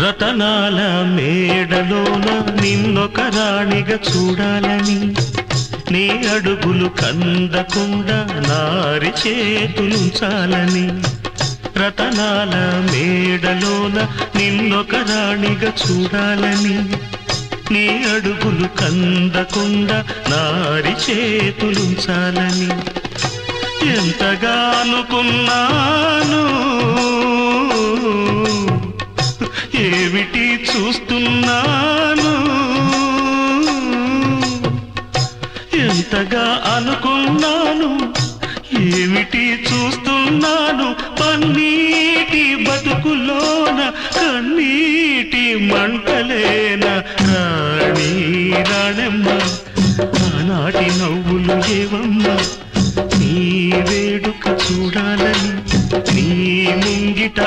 రతనాల మేడలోన నిన్నొక రాణిగా చూడాలని, నీ అడుగులు కందకుండా నారి చేతులుంచాలని. రతనాల మేడలోన నిన్నొక రాణిగా చూడాలని, నీ అడుగులు కందకుండా నారి చేతులుంచాలని. ఎంతగా అనుకున్నాను, ఏమిటి చూస్తున్నాను. ఎంతగా అనుకున్నాను, ఏమిటి చూస్తున్నాను. పన్నీటి బతుకులోన కన్నీటి మంటలేన రాణి రాణమ్మ. ఆనాటి నవ్వులు ఏవమ్మా, నీ వేడుక చూడాలని, నీ ముంగిట